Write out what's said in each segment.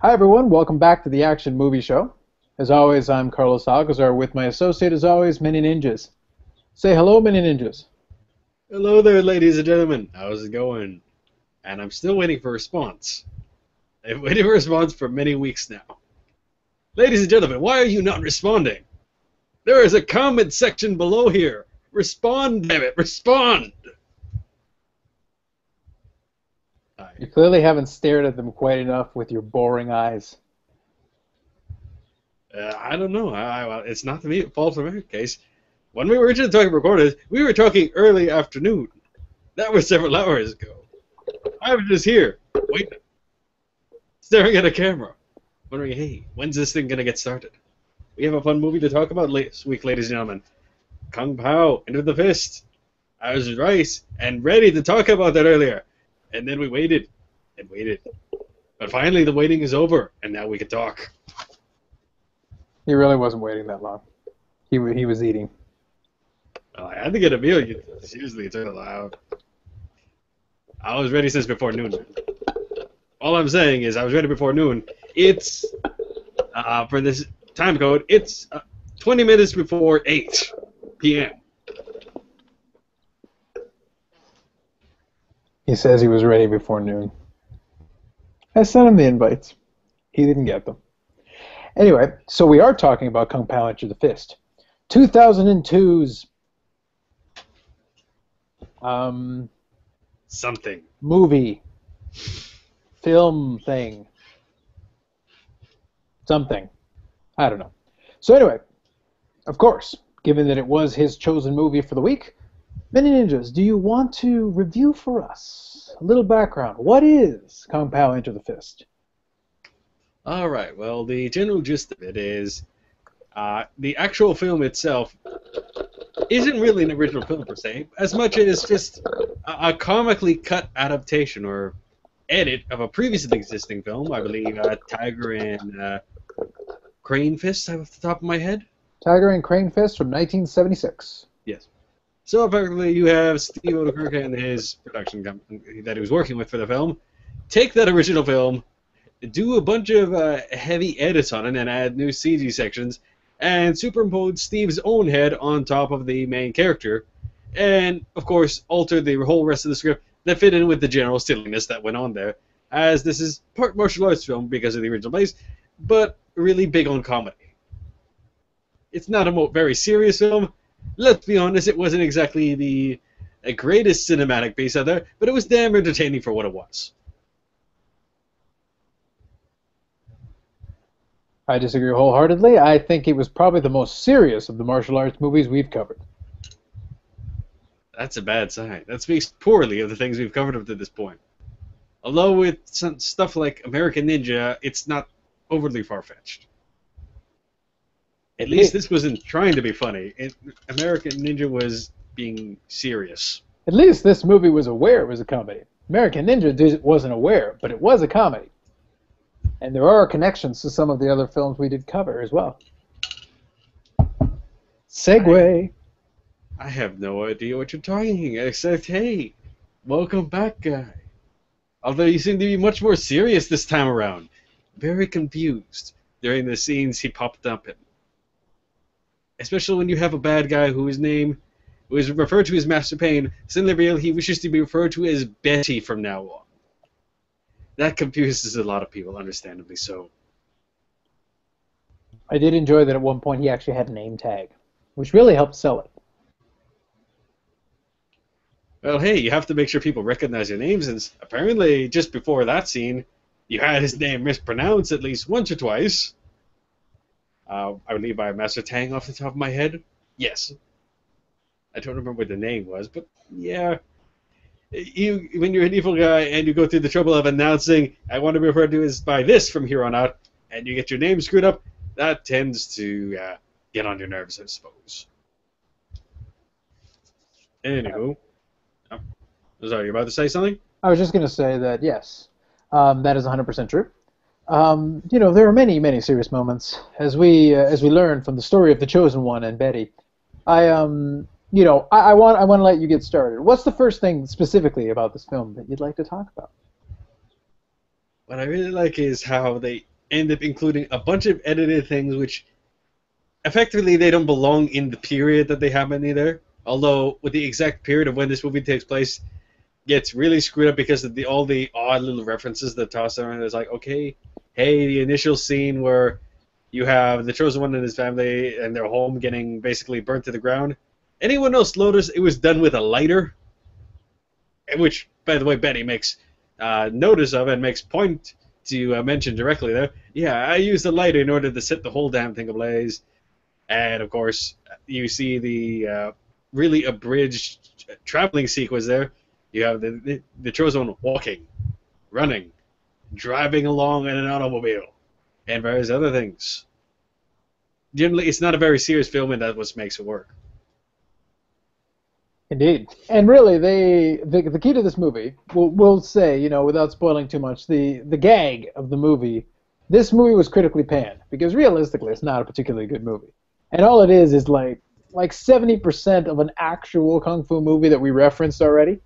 Hi everyone, welcome back to the Action Movie Show. As always, I'm Carlos Alcazar with my associate, as always, Manyninjas. Say hello, Manyninjas. Hello there, ladies and gentlemen. How's it going? And I'm still waiting for a response. I've waited for a response for many weeks now. Ladies and gentlemen, why are you not responding? There is a comment section below here. Respond, damn it, respond! Hi. You clearly haven't stared at them quite enough with your boring eyes. I don't know. Well, it's not the fault of my case. When we were originally talking recorded, we were talking early afternoon. That was several hours ago. I was just here, waiting, staring at a camera, wondering, hey, when's this thing gonna get started? We have a fun movie to talk about this week, ladies and gentlemen. Kung Pow, Into the Fist. I was right and ready to talk about that earlier. And then we waited and waited. But finally the waiting is over, and now we can talk. He really wasn't waiting that long. He was eating. Well, I had to get a meal. Seriously, it took a while. I was ready since before noon. All I'm saying is I was ready before noon. It's, for this time code, it's 20 minutes before 8 p.m. He says he was ready before noon. I sent him the invites. He didn't get them. Anyway, so we are talking about Kung Pow Enter the Fist. 2002's Something. movie, film thing, something. I don't know. So anyway, of course, given that it was his chosen movie for the week, Manyninjas, do you want to review for us a little background? What is Kung Pow Enter the Fist? Alright, well, the general gist of it is the actual film itself isn't really an original film per se, as much as just a comically cut adaptation or edit of a previously existing film. I believe Tiger and Crane Fist, off the top of my head. Tiger and Crane Fist from 1976. Yes. So effectively, you have Steve Odenkirk and his production company that he was working with for the film take that original film, do a bunch of heavy edits on it, and add new CG sections, and superimpose Steve's own head on top of the main character, and of course alter the whole rest of the script that fit in with the general silliness that went on there, as this is part martial arts film because of the original base, but really big on comedy. It's not a very serious film. Let's be honest, it wasn't exactly the greatest cinematic piece out there, but it was damn entertaining for what it was. I disagree wholeheartedly. I think it was probably the most serious of the martial arts movies we've covered. That's a bad sign. That speaks poorly of the things we've covered up to this point. Although with some stuff like American Ninja, it's not overly far-fetched. At least this wasn't trying to be funny. American Ninja was being serious. At least this movie was aware it was a comedy. American Ninja wasn't aware, but it was a comedy. And there are connections to some of the other films we did cover as well. Segue. I have no idea what you're talking, except, hey, welcome back, guy. Although you seem to be much more serious this time around. Very confused during the scenes he popped up in. Especially when you have a bad guy who is referred to as Master Payne, suddenly reveal he wishes to be referred to as Betty from now on. That confuses a lot of people, understandably so. I did enjoy that at one point he actually had a name tag, which really helped sell it. Well, hey, you have to make sure people recognize your names, and apparently just before that scene, you had his name mispronounced at least once or twice. I believe by Master Tang off the top of my head. Yes. I don't remember what the name was, but yeah. When you're an evil guy and you go through the trouble of announcing, I want to be referred to as by this from here on out, and you get your name screwed up, that tends to get on your nerves, I suppose. Anywho. Oh, sorry, you're about to say something? I was just going to say that, yes, that is 100% true. You know, there are many, many serious moments as we learn from the story of the Chosen One and Betty. I want to let you get started. What's the first thing specifically about this film that you'd like to talk about? What I really like is how they end up including a bunch of edited things which effectively they don't belong in the period that they happen either. Although with the exact period of when this movie takes place gets really screwed up because of all the odd little references that toss around. It's like, okay, hey, the initial scene where you have the Chosen One and his family and their home getting basically burnt to the ground. Anyone else notice it was done with a lighter? Which, by the way, Betty makes notice of and makes point to mention directly there. Yeah, I used a lighter in order to set the whole damn thing ablaze. And, of course, you see the really abridged traveling sequence there. You have the Chosen One walking, running, driving along in an automobile, and various other things. Generally, it's not a very serious film, and that's what makes it work. Indeed. And really, the key to this movie, we'll say, you know, without spoiling too much, the gag of the movie, this movie was critically panned, because realistically, it's not a particularly good movie. And all it is like 70% of an actual kung fu movie that we referenced already,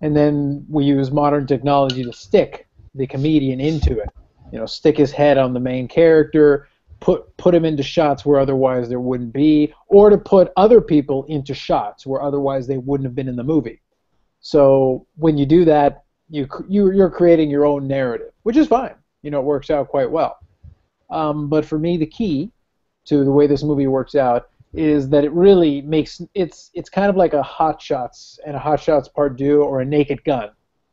and then we use modern technology to stick the comedian into it. You know, stick his head on the main character, put him into shots where otherwise there wouldn't be, or to put other people into shots where otherwise they wouldn't have been in the movie. So when you do that, you're creating your own narrative, which is fine. You know, it works out quite well. But for me, the key to the way this movie works out is that it really makes it's kind of like a Hot Shots and a Hot Shots Part 2 or a Naked Gun.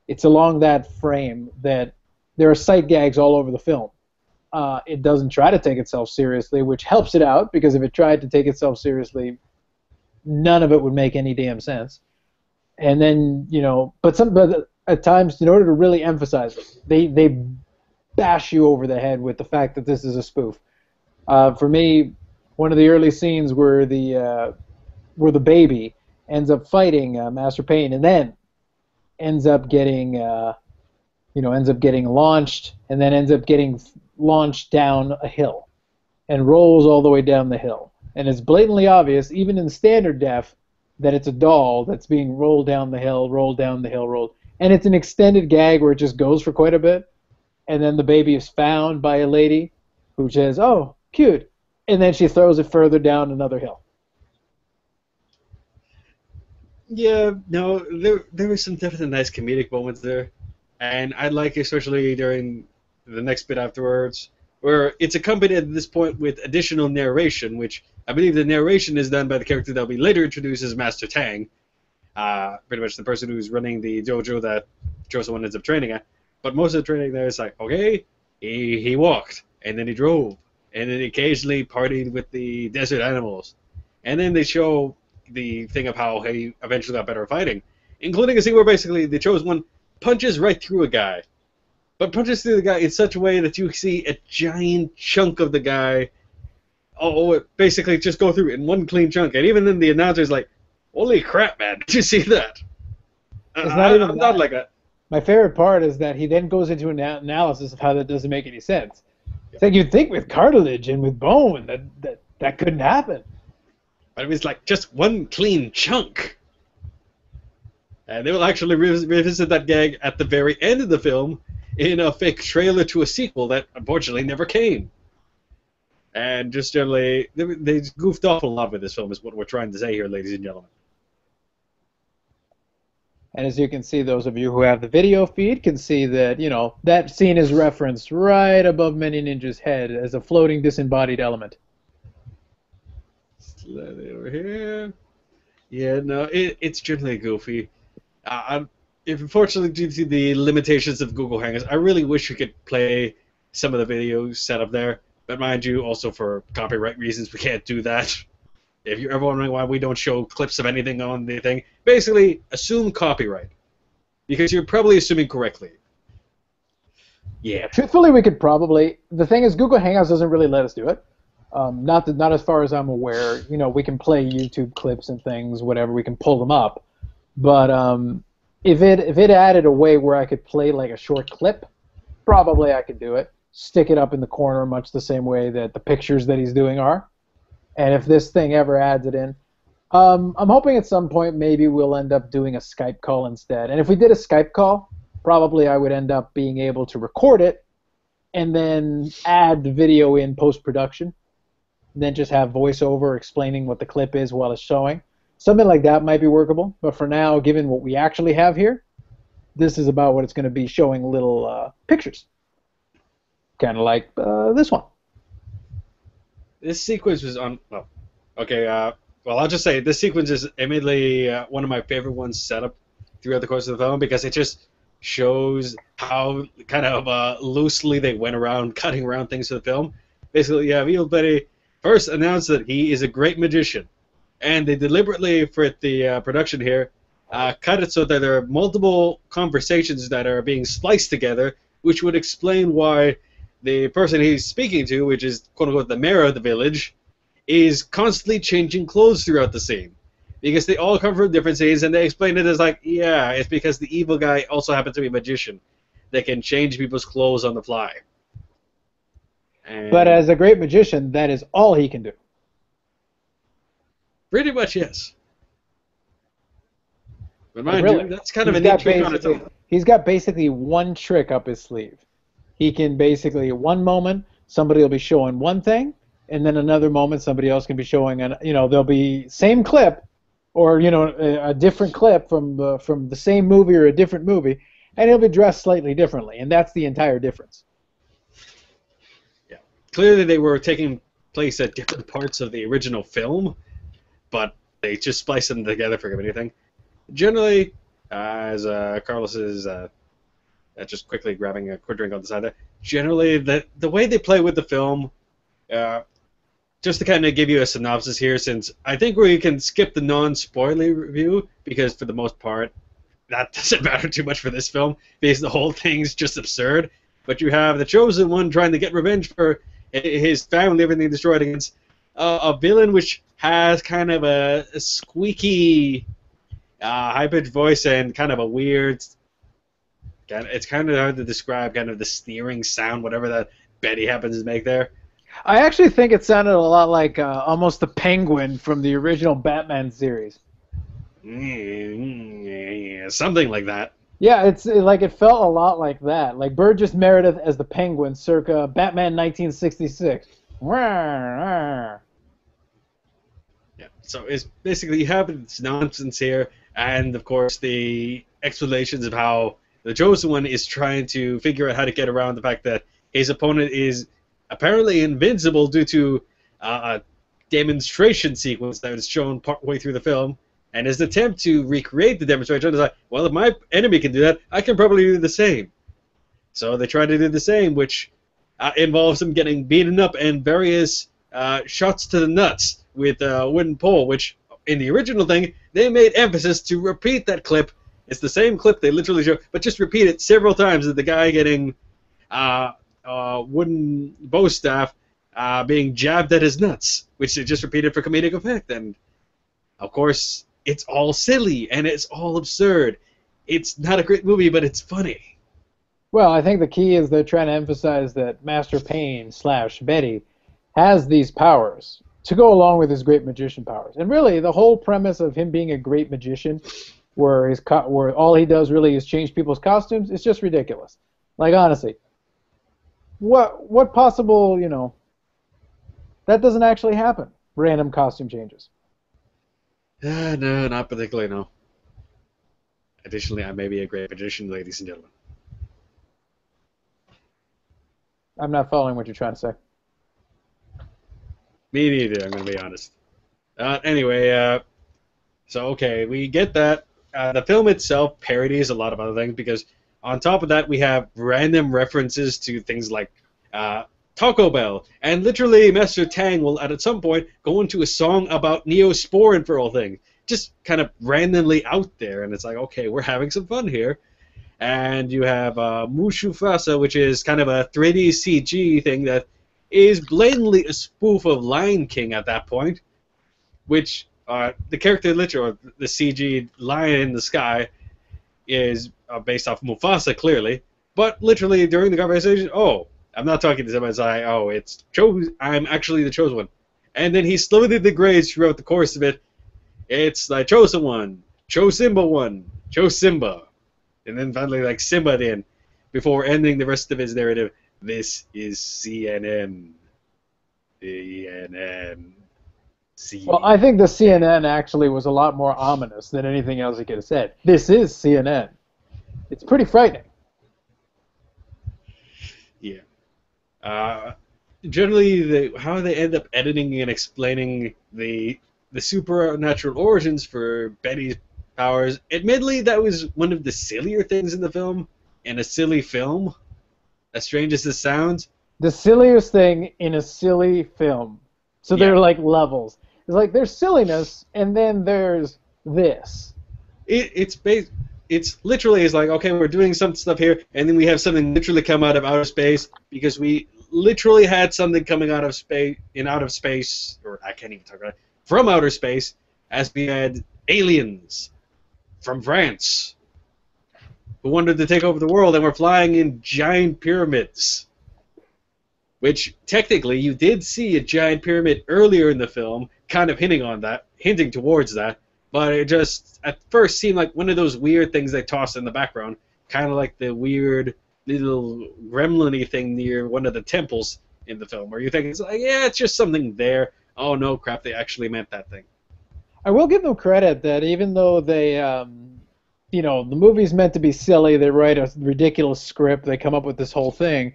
It's along that frame that there are sight gags all over the film. It doesn't try to take itself seriously, which helps it out, because if it tried to take itself seriously, none of it would make any damn sense. And then, you know, but at times, in order to really emphasize it, they bash you over the head with the fact that this is a spoof. For me, one of the early scenes where the baby ends up fighting Master Payne, and then ends up getting launched, and then ends up getting launched down a hill, and rolls all the way down the hill. And it's blatantly obvious, even in standard def, that it's a doll that's being rolled down the hill, rolled down the hill, rolled. And it's an extended gag where it just goes for quite a bit, and then the baby is found by a lady who says, "Oh, cute," and then she throws it further down another hill. Yeah, no, there were some definitely nice comedic moments there, and I like especially during the next bit afterwards, where it's accompanied at this point with additional narration, which I believe the narration is done by the character that will be later introduced as Master Tang, pretty much the person who's running the dojo that Chosen One ends up training at. But most of the training there is like, okay, he walked, and then he drove, and then occasionally partied with the desert animals. And then they show the thing of how he eventually got better at fighting, including a scene where basically the Chosen One punches right through a guy, but punches through the guy in such a way that you see a giant chunk of the guy, basically just go through in one clean chunk. And even then the announcer's like, holy crap, man, did you see that? I'm not like that. My favorite part is that he then goes into an analysis of how that doesn't make any sense. It's like, you'd think with cartilage and with bone that couldn't happen. But it was like just one clean chunk. And they will actually revisit that gag at the very end of the film in a fake trailer to a sequel that unfortunately never came. And just generally, they goofed off a lot with this film, is what we're trying to say here, ladies and gentlemen. And as you can see, those of you who have the video feed can see that, you know, that scene is referenced right above Manyninja's head as a floating disembodied element. Slide it over here. Yeah, no, it's generally goofy. Unfortunately, due to the limitations of Google Hangouts, I really wish we could play some of the videos set up there. But mind you, also for copyright reasons, we can't do that. If you're ever wondering why we don't show clips of anything on the thing, basically assume copyright, because you're probably assuming correctly. Yeah. Truthfully, we could probably. The thing is, Google Hangouts doesn't really let us do it. Not as far as I'm aware. You know, we can play YouTube clips and things, whatever. We can pull them up. But if it added a way where I could play like a short clip, probably I could do it. Stick it up in the corner, much the same way that the pictures that he's doing are. And if this thing ever adds it in, I'm hoping at some point maybe we'll end up doing a Skype call instead. And if we did a Skype call, probably I would end up being able to record it and then add the video in post-production, and then just have voiceover explaining what the clip is while it's showing. Something like that might be workable, but for now, given what we actually have here, this is about what it's going to be, showing little pictures, kind of like this one. This sequence was on. Oh, okay. Well, I'll just say this sequence is admittedly one of my favorite ones set up throughout the course of the film because it just shows how kind of loosely they went around cutting around things for the film. Basically, you have Evil Betty first announce that he is a great magician, and they deliberately, for the production here, cut it so that there are multiple conversations that are being spliced together, which would explain why the person he's speaking to, which is quote-unquote the mayor of the village, is constantly changing clothes throughout the scene. Because they all come from different scenes, and they explain it as like, yeah, it's because the evil guy also happens to be a magician that can change people's clothes on the fly. And But as a great magician, that is all he can do. pretty much, yes. But mind Really, you, that's kind of a neat trick on its own. he's got basically one trick up his sleeve. He can basically, one moment, somebody will be showing one thing, and then another moment, somebody else can be showing, there'll be same clip, or, a different clip from the same movie or a different movie, and he'll be dressed slightly differently, and that's the entire difference. Yeah. Clearly they were taking place at different parts of the original film, but they just spliced them together for anything. Generally, as Carlos is just quickly grabbing a quick drink on the side there, generally the way they play with the film, just to kind of give you a synopsis here, since I think we can skip the non-spoiler review, because for the most part, that doesn't matter too much for this film, because the whole thing's just absurd. But you have the Chosen One trying to get revenge for his family, everything destroyed, against a villain which has kind of a squeaky, high-pitched voice and kind of a weird... It's kind of hard to describe, kind of the sneering sound, whatever that Betty happens to make there. I actually think it sounded a lot like almost the Penguin from the original Batman series. Something like that. Yeah, it felt a lot like that. Like Burgess Meredith as the Penguin circa Batman 1966. Yeah, so it's basically you have this nonsense here, and of course the explanations of how the Chosen One is trying to figure out how to get around the fact that his opponent is apparently invincible due to a demonstration sequence that was shown partway through the film, and his attempt to recreate the demonstration is like, well, if my enemy can do that, I can probably do the same. So they try to do the same, which involves him getting beaten up and various shots to the nuts with a wooden pole, which in the original thing, they made emphasis to repeat that clip. It's the same clip they literally show, but just repeat it several times of the guy getting wooden bow staff being jabbed at his nuts, which they just repeated for comedic effect. And, of course, it's all silly and it's all absurd. It's not a great movie, but it's funny. Well, I think the key is they're trying to emphasize that Master Payne / Betty has these powers to go along with his great magician powers. And really, the whole premise of him being a great magician, where all he does really is change people's costumes, is just ridiculous. Like, honestly, what possible, that doesn't actually happen. Random costume changes. No, not particularly, no. Additionally, I may be a great magician, ladies and gentlemen. I'm not following what you're trying to say. Me neither, I'm going to be honest. Anyway, so okay, we get that. The film itself parodies a lot of other things, because on top of that, we have random references to things like Taco Bell, and literally Master Tang will at some point go into a song about Neosporin for all things, just kind of randomly out there, and it's like, okay, we're having some fun here. And you have Mushufasa, which is kind of a 3D CG thing that is blatantly a spoof of Lion King at that point, which the character literally, the CG lion in the sky, is based off Mufasa, clearly, but literally during the conversation, I'm not talking to somebody, it's like, I'm actually the Chosen One. And then he slowly degrades throughout the course of it. It's the Chosen One, Cho Simba One, Cho Simba. And then finally, like, Simba at the end, before ending the rest of his narrative This is CNN. CNN. Well, I think the CNN actually was a lot more ominous than anything else he could have said. This is CNN. It's pretty frightening. Yeah. Generally, how they end up editing and explaining the supernatural origins for Betty's powers. Admittedly, that was one of the sillier things in the film, in a silly film. As strange as this sounds. The silliest thing in a silly film. So Yeah. there are like levels. It's like there's silliness, and then there's this. It's literally is like, okay, we're doing some stuff here, and then we have something literally come out of outer space because we literally had something coming out of space, or I can't even talk about it, from outer space, as we had aliens from France who wanted to take over the world and were flying in giant pyramids. Which technically you did see a giant pyramid earlier in the film, kind of hinting towards that. But it just at first seemed like one of those weird things they tossed in the background, kind of like the weird little gremlin-y thing near one of the temples in the film, where you think it's like, yeah, it's just something there. Oh no, crap! They actually meant that thing. I will give them credit that even though they, the movie's meant to be silly, they write a ridiculous script, they come up with this whole thing.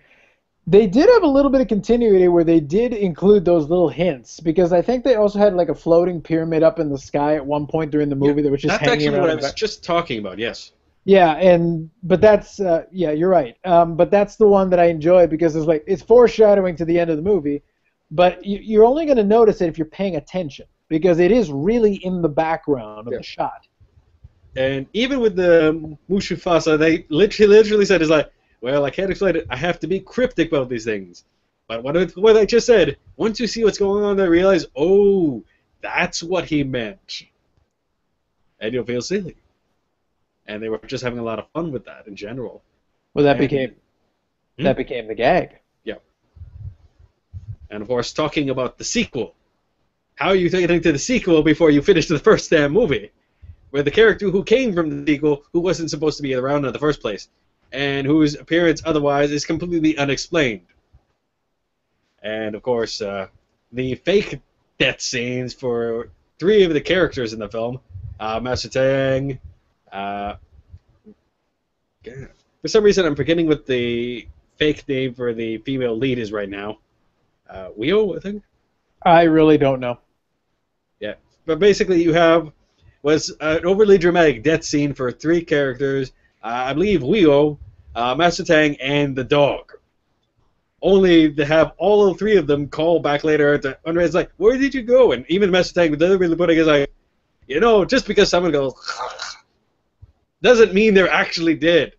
They did have a little bit of continuity where they did include those little hints, because I think they also had like a floating pyramid up in the sky at one point during the movie that was just That's hanging actually around. what I was just talking about. Yes. Yeah, but that's yeah, you're right. But that's the one that I enjoyed because it's foreshadowing to the end of the movie, but you're only going to notice it if you're paying attention because it is really in the background of the shot. And even with the Mushufasa, they literally said, "Is like, well, I can't explain it. I have to be cryptic about these things." But what I just said, once you see what's going on, they realize, oh, that's what he meant, and you'll feel silly. And they were just having a lot of fun with that in general. Well, that became the gag. Yeah. And of course, talking about the sequel. How are you getting to the sequel before you finish the first damn movie? Where the character who came from the sequel, who wasn't supposed to be around in the first place, and whose appearance otherwise is completely unexplained. And of course, the fake death scenes for 3 of the characters in the film, Master Tang, for some reason I'm forgetting what the fake name for the female lead is right now. Weo, I think? I really don't know. Yeah. But basically was an overly dramatic death scene for 3 characters. I believe Weo, Master Tang, and the dog. Only to have all 3 of them call back later to it's like, where did you go? And even Master Tang, the other really putting is like, just because someone goes doesn't mean they're actually dead.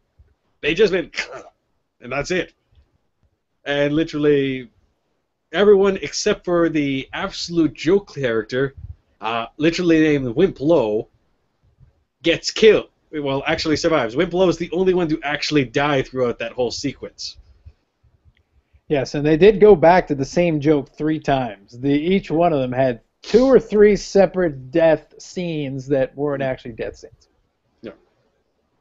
They just went and that's it. And literally everyone except for the absolute joke character, literally named Wimp Lo, gets killed. Well, actually survives. Wimp Lo is the only one to actually die throughout that whole sequence. Yes, and they did go back to the same joke 3 times. Each one of them had 2 or 3 separate death scenes that weren't actually death scenes. No.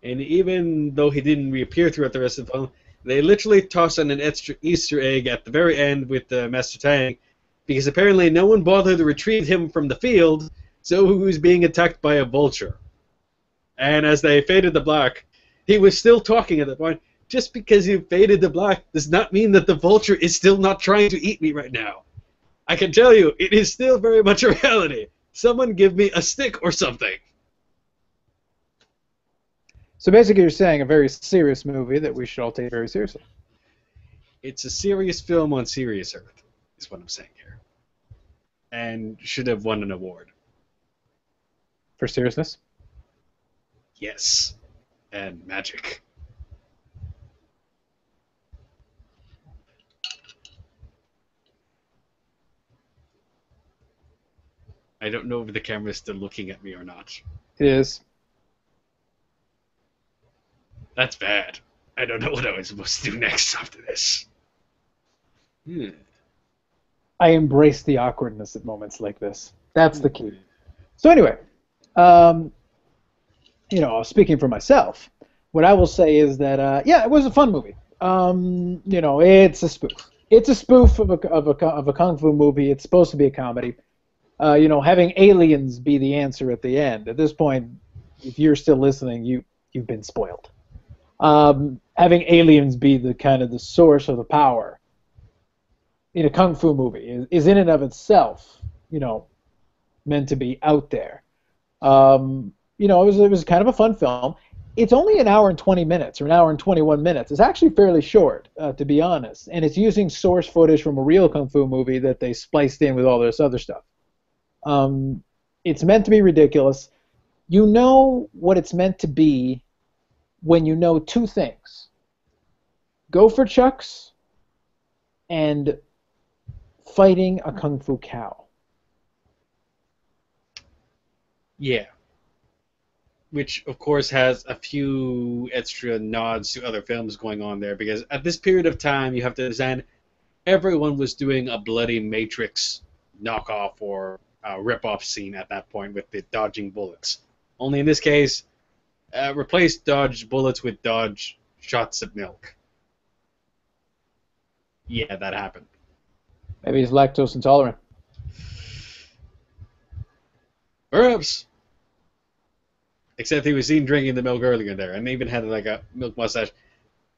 And even though he didn't reappear throughout the rest of the film, they literally toss in an extra Easter egg at the very end with Master Tang, because apparently no one bothered to retrieve him from the field, so he was being attacked by a vulture. And as they faded to black, he was still talking at that point. Just because you faded to black does not mean that the vulture is still not trying to eat me right now. I can tell you, it is still very much a reality. Someone give me a stick or something. So basically you're saying a very serious movie that we should all take very seriously. It's a serious film on serious Earth, is what I'm saying here. And should have won an award. For seriousness? Yes. And magic. I don't know if the camera is still looking at me or not. It is. That's bad. I don't know what I was supposed to do next after this. I embrace the awkwardness at moments like this. That's the key. So anyway, speaking for myself, what I will say is that, yeah, it was a fun movie. It's a spoof. It's a spoof of a kung fu movie. It's supposed to be a comedy. Having aliens be the answer at the end. At this point, if you're still listening, you've been spoiled. Having aliens be the kind of the source of the power in a kung fu movie is in and of itself, meant to be out there. It was kind of a fun film. It's only an hour and 20 minutes or an hour and 21 minutes. It's actually fairly short, to be honest, and it's using source footage from a real kung fu movie that they spliced in with all this other stuff. It's meant to be ridiculous. You know what it's meant to be when you know two things: go for chucks and fighting a kung fu cow. Yeah. Which, of course, has a few extra nods to other films going on there, because at this period of time, you have to understand, everyone was doing a bloody Matrix knockoff or rip-off scene at that point with the dodging bullets. Only in this case, replace dodge bullets with dodge shots of milk. Yeah, that happened. Maybe he's lactose intolerant. Perhaps. Except he was seen drinking the milk earlier there, and even had like a milk mustache,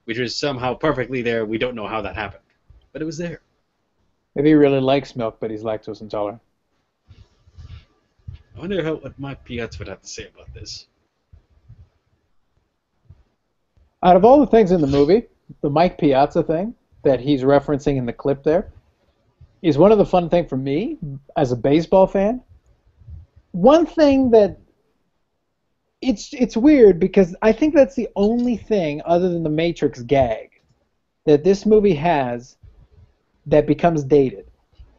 which was somehow perfectly there. We don't know how that happened, but it was there. Maybe he really likes milk, but he's lactose intolerant. I wonder what Mike Piazza would have to say about this. Out of all the things in the movie, the Mike Piazza thing that he's referencing in the clip there is one of the fun things for me as a baseball fan. One thing that it's weird because I think that's the only thing other than the Matrix gag that this movie has that becomes dated.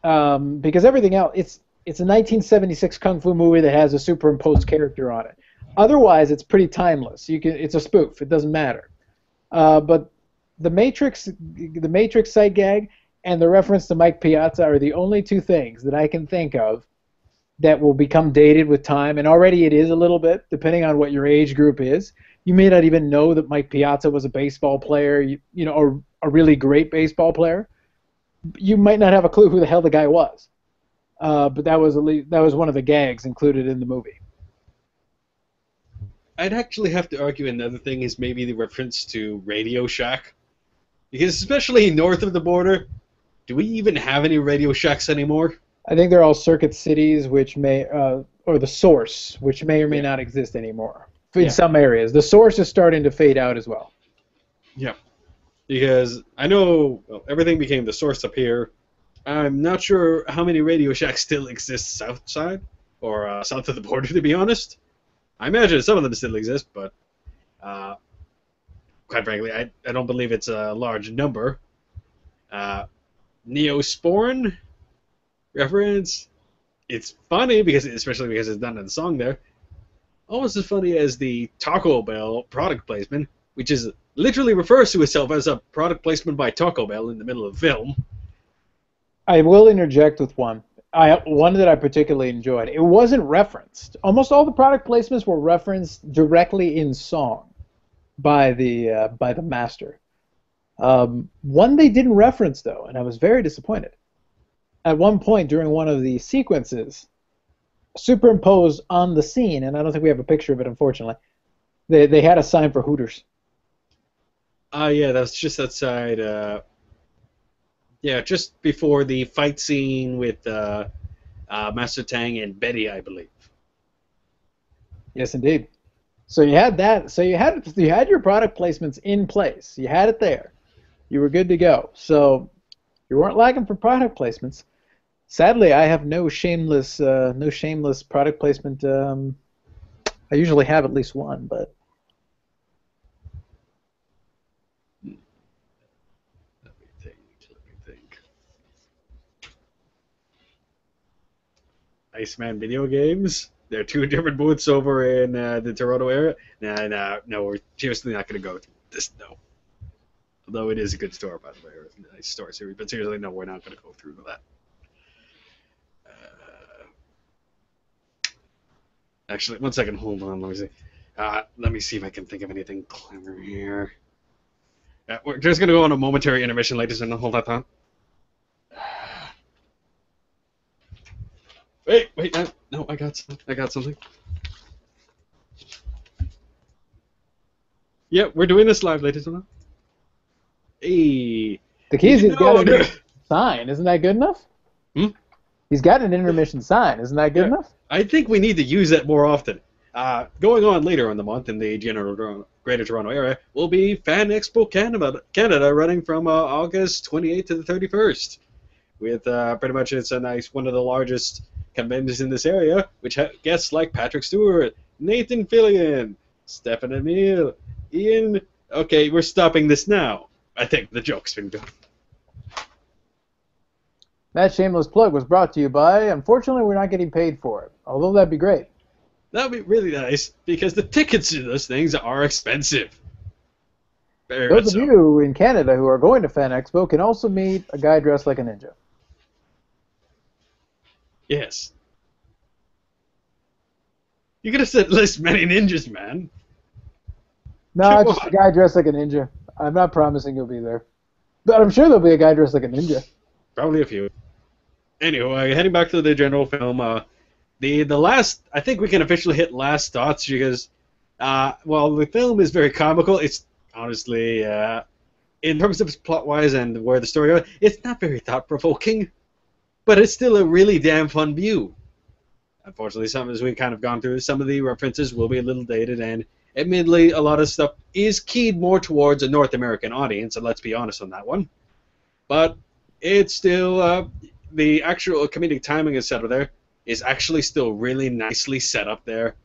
Because everything else, it's a 1976 kung fu movie that has a superimposed character on it. Otherwise, it's pretty timeless. It's a spoof. It doesn't matter. But the Matrix sight gag and the reference to Mike Piazza are the only two things that I can think of that will become dated with time, and already it is a little bit, depending on what your age group is. You may not even know that Mike Piazza was a baseball player, or a really great baseball player. You might not have a clue who the hell the guy was. But that was one of the gags included in the movie. I'd actually have to argue another thing is maybe the reference to Radio Shack. Because especially north of the border, do we even have any Radio Shacks anymore? I think they're all circuit cities, which may, or the source, which may or may not exist anymore in some areas. The source is starting to fade out as well. Yeah, because I know everything became the source up here. I'm not sure how many Radio Shacks still exist south side or south of the border, to be honest. I imagine some of them still exist, but quite frankly, I don't believe it's a large number. Neosporin reference. It's funny especially because it's done in the song there. Almost as funny as the Taco Bell product placement, which is literally refers to itself as a product placement by Taco Bell in the middle of the film. I will interject with one that I particularly enjoyed. It wasn't referenced. Almost all the product placements were referenced directly in song by the master. One they didn't reference though, and I was very disappointed. At one point during one of the sequences, superimposed on the scene, and I don't think we have a picture of it, unfortunately, they had a sign for Hooters. Yeah, that's just outside. Just before the fight scene with Master Tang and Betty, I believe. Yes, indeed. So you had that. So you had your product placements in place. You had it there. You were good to go. So you weren't lacking for product placements. Sadly, I have no shameless product placement. I usually have at least one, but. Let me think. Iceman video games. There are two different booths over in the Toronto area. No, we're seriously not going to go to this. No. Although it is a good store, by the way, or a nice store series. But seriously, no, we're not going to go through that. Actually, one second, hold on. Let me see. Let me see if I can think of anything clever here. We're just going to go on a momentary intermission, ladies and hold that thought. Wait, no, I got something. Yeah, we're doing this live, ladies and gentlemen. Hey. The key is he's got an intermission sign. Isn't that good enough? He's got an intermission sign. Isn't that good enough? I think we need to use that more often. Going on later in the month in the Greater Toronto area will be Fan Expo Canada running from August 28th to the 31st. With pretty much it's one of the largest conventions in this area, which have guests like Patrick Stewart, Nathan Fillion, Stephen Emile, Ian. Okay, we're stopping this now. I think the joke's been done. That shameless plug was brought to you by, unfortunately, we're not getting paid for it. Although that'd be great. That would be really nice, because the tickets to those things are expensive. Those of you in Canada who are going to Fan Expo can also meet a guy dressed like a ninja. Yes. You could have said list Manyninjas, man. No, just a guy dressed like a ninja. I'm not promising he'll be there. But I'm sure there'll be a guy dressed like a ninja. Probably a few. Anyway, heading back to the general film, the last, I think we can officially hit last thoughts because, while the film is very comical, it's honestly, in terms of plot-wise and where the story goes, it's not very thought-provoking, but it's still a really damn fun view. Unfortunately, as we've kind of gone through, some of the references will be a little dated, and admittedly, a lot of stuff is keyed more towards a North American audience, and let's be honest on that one. But it's still, the actual comedic timing is set up there is actually still really nicely set up there.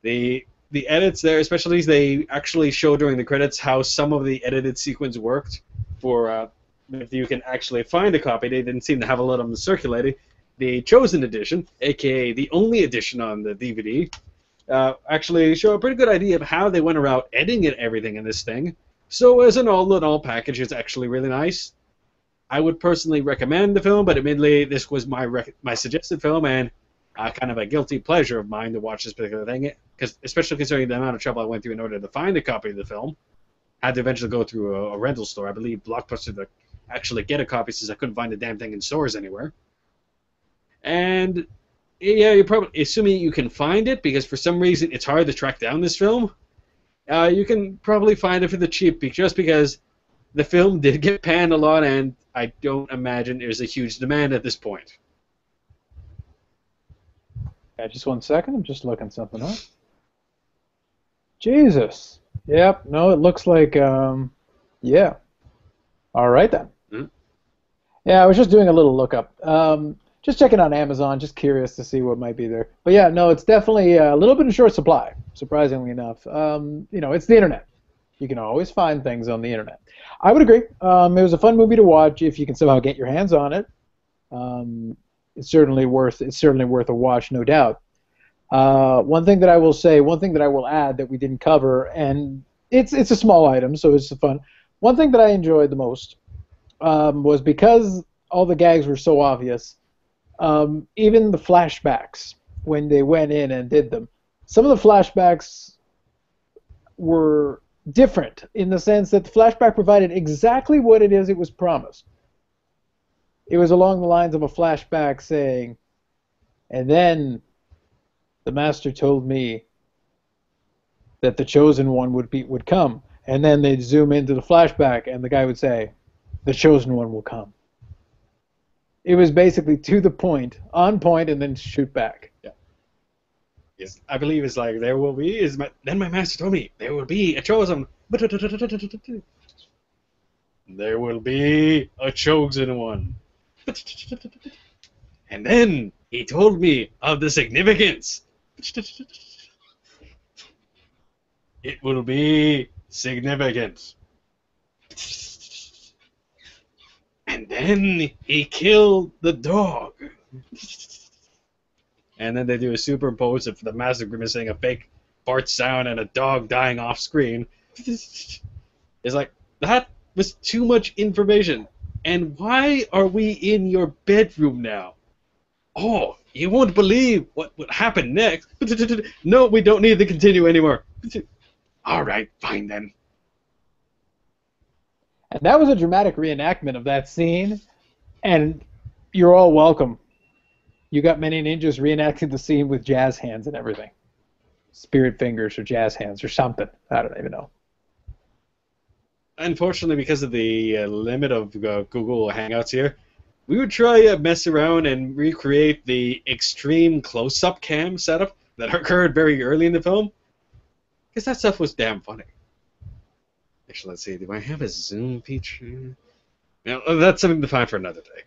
The edits there, especially they actually show during the credits how some of the edited sequence worked. For if you can actually find a copy, they didn't seem to have a lot of them circulating. The Chosen Edition, aka the only edition on the DVD, actually show a pretty good idea of how they went around editing everything in this thing. So as an all-in-all package, it's actually really nice. I would personally recommend the film, but admittedly, this was my suggested film and kind of a guilty pleasure of mine to watch this particular thing, because especially considering the amount of trouble I went through in order to find a copy of the film. I had to eventually go through a rental store, I believe Blockbuster, to actually get a copy since I couldn't find the damn thing in stores anywhere. And yeah, you're probably assuming you can find it, because for some reason it's hard to track down this film. You can probably find it for the cheap, just because the film did get panned a lot, and I don't imagine there's a huge demand at this point. Yeah, just 1 second. I'm just looking something up. Jesus. Yep. No, it looks like, yeah. All right, then. Mm-hmm. Yeah, I was just doing a little lookup. Just checking on Amazon, just curious to see what might be there. But yeah, no, it's definitely a little bit in short supply, surprisingly enough. You know, it's the internet. You can always find things on the internet. I would agree. It was a fun movie to watch if you can somehow get your hands on it. It's certainly worth a watch, no doubt. One thing that I will say, one thing that I will add that we didn't cover, and it's a small item, so it's fun. One thing that I enjoyed the most was because all the gags were so obvious. Even the flashbacks, when they went in and did them, some of the flashbacks were different in the sense that the flashback provided exactly what it is it was promised. It was along the lines of a flashback saying, and then the master told me that the chosen one would come, and then they'd zoom into the flashback and the guy would say, the chosen one will come. It was basically to the point, on point, and then shoot back. Yeah. Yes, I believe it's like, there will be, then my master told me, there will be a chosen, there will be a chosen one. And then he told me of the significance. It will be significant. And then he killed the dog. And then they do a superimpose of the master grimacing a fake fart sound and a dog dying off screen. It's like, that was too much information. And why are we in your bedroom now? Oh, you won't believe what would happen next. No, we don't need to continue anymore. All right, fine then. And that was a dramatic reenactment of that scene, and you're all welcome. You got many ninjas reenacting the scene with jazz hands and everything. Spirit fingers or jazz hands or something. I don't even know. Unfortunately, because of the limit of Google Hangouts here, we would try mess around and recreate the extreme close-up cam setup that occurred very early in the film, because that stuff was damn funny. Actually, let's see. Do I have a zoom feature? Now, that's something to find for another day.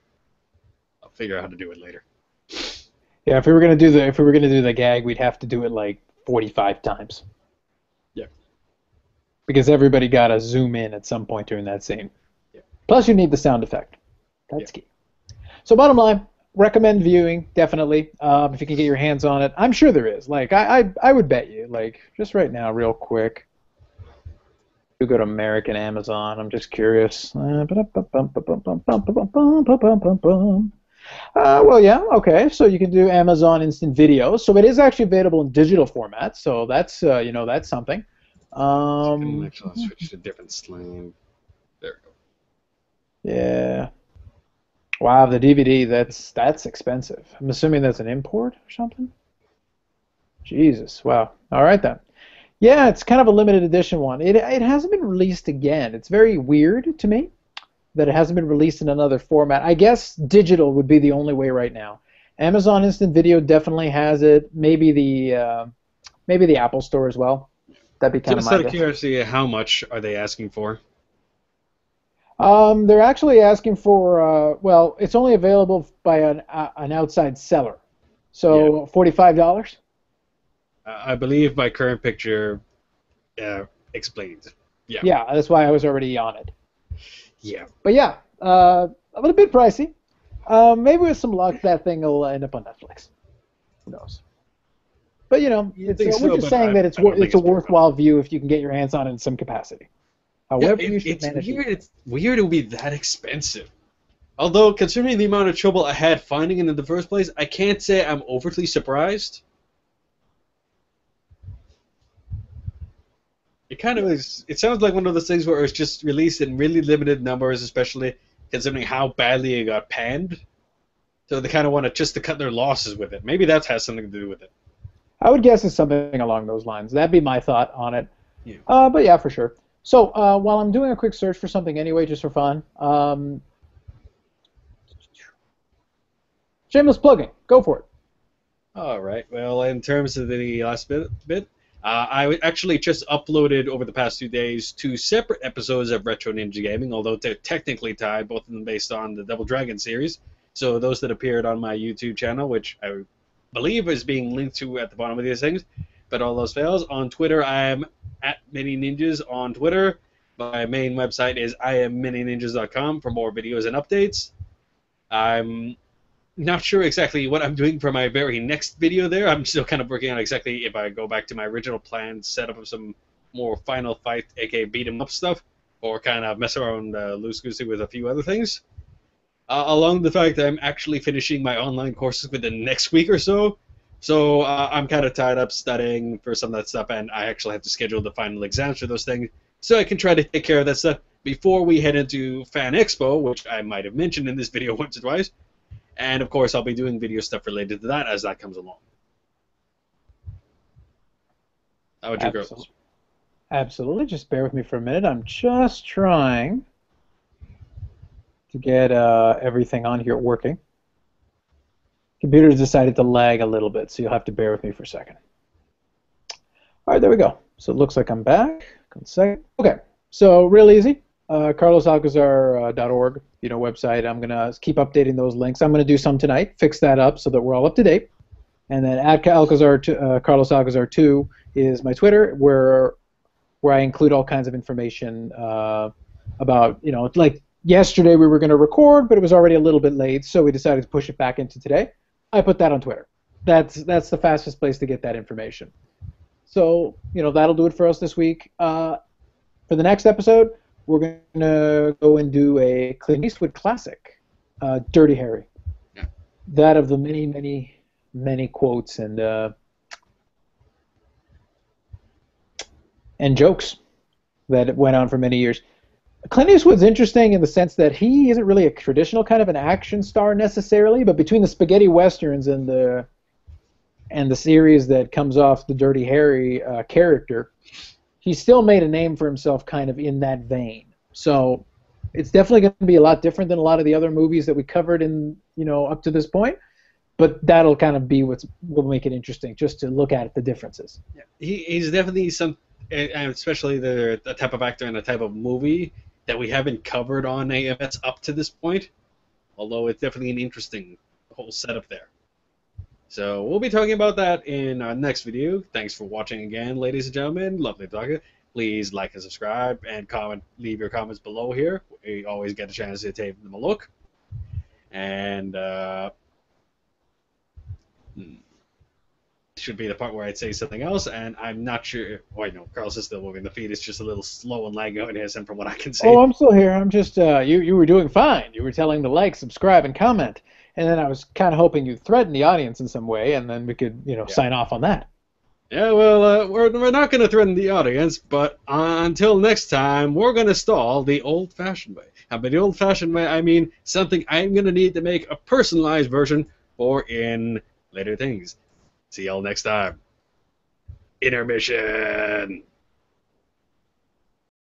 I'll figure out how to do it later. Yeah, if we were gonna do the gag, we'd have to do it like 45 times. Yeah. Because everybody gotta zoom in at some point during that scene. Yeah. Plus, you need the sound effect. That's key. So, bottom line, recommend viewing definitely. If you can get your hands on it, I'm sure there is. Like, I would bet you. Like, just right now, real quick. You go to American Amazon. I'm just curious. Well, yeah, okay. So you can do Amazon Instant Video. So it is actually available in digital format. So that's that's something. Actually, I'll switch to a different slang. There we go. Yeah. Wow, the DVD. That's expensive. I'm assuming that's an import or something. Jesus. Wow. All right then. Yeah, it's kind of a limited edition one. It hasn't been released again. It's very weird to me that it hasn't been released in another format. I guess digital would be the only way right now. Amazon Instant Video definitely has it. Maybe the Apple Store as well. That'd be kind Just of my out of curiosity, how much are they asking for? They're actually asking for well, it's only available by an outside seller. So $45. I believe my current picture explains. Yeah. Yeah, that's why I was already on it. Yeah. But yeah, a little bit pricey. Maybe with some luck, that thing will end up on Netflix. Who knows? But we're just saying that it's a worthwhile view if you can get your hands on it in some capacity. However, you should manage it. It's weird it would be that expensive. Although, considering the amount of trouble I had finding it in the first place, I can't say I'm overtly surprised. It kind of is. It sounds like one of those things where it was just released in really limited numbers, especially considering how badly it got panned. So they kind of wanted just to cut their losses with it. Maybe that has something to do with it. I would guess it's something along those lines. That'd be my thought on it. Yeah. But yeah, for sure. So while I'm doing a quick search for something anyway, just for fun, shameless plugging. Go for it. All right. Well, in terms of the last bit, I actually just uploaded over the past 2 days 2 separate episodes of Retro Ninja Gaming, although they're technically tied, both of them based on the Double Dragon series. So those that appeared on my YouTube channel, which I believe is being linked to at the bottom of these things, but all those fails. On Twitter, I am at Manyninjas on Twitter. My main website is iamManyninjas.com for more videos and updates. I'm not sure exactly what I'm doing for my very next video there. I'm still kind of working on exactly if I go back to my original planned setup of some more Final Fight, aka beat 'em up stuff, or kind of mess around loose-goosey with a few other things. Along the fact that I'm actually finishing my online courses within the next week or so. So I'm kind of tied up studying for some of that stuff, and I actually have to schedule the final exams for those things, so I can try to take care of that stuff before we head into Fan Expo, which I might have mentioned in this video once or twice. And of course, I'll be doing video stuff related to that as that comes along. How about you, girls? Absolutely. Just bear with me for a minute. I'm just trying to get everything on here working. Computer's decided to lag a little bit, so you'll have to bear with me for a second. All right, there we go. So it looks like I'm back. One second. Okay, so real easy. CarlosAlcazar.org, website. I'm gonna keep updating those links. I'm gonna do some tonight, fix that up so that we're all up to date. And then at Carlos Alcazar 2 is my Twitter, where I include all kinds of information about, like yesterday we were going to record, but it was already a little bit late, so we decided to push it back into today. I put that on Twitter. That's the fastest place to get that information. So, that'll do it for us this week. For the next episode, we're going to go and do a Clint Eastwood classic, Dirty Harry. Yeah. That of the many, many, many quotes and jokes that went on for many years. Clint Eastwood's interesting in the sense that he isn't really a traditional kind of an action star necessarily, but between the spaghetti westerns and the series that comes off the Dirty Harry character, he still made a name for himself kind of in that vein. So it's definitely going to be a lot different than a lot of the other movies that we covered in, up to this point. But that'll kind of be what will make it interesting, just to look at the differences. Yeah. He's definitely and especially the type of actor and the type of movie that we haven't covered on AMS up to this point. Although it's definitely an interesting whole setup there. So we'll be talking about that in our next video. Thanks for watching again, ladies and gentlemen. Lovely talking. Please like and subscribe and comment. Leave your comments below here. We always get a chance to take them a look. And should be the part where I'd say something else, and I'm not sure. Wait, no, Carlos is still moving. The feed is just a little slow and lagging out in his end from what I can see. Oh, I'm still here. I'm just you were doing fine. You were telling to like, subscribe, and comment, and then I was kind of hoping you'd threaten the audience in some way, and then we could sign off on that. Yeah, well, we're not going to threaten the audience, but until next time, we're going to stall the old-fashioned way. And by the old-fashioned way, I mean something I'm going to need to make a personalized version for in later things. See y'all next time. Intermission.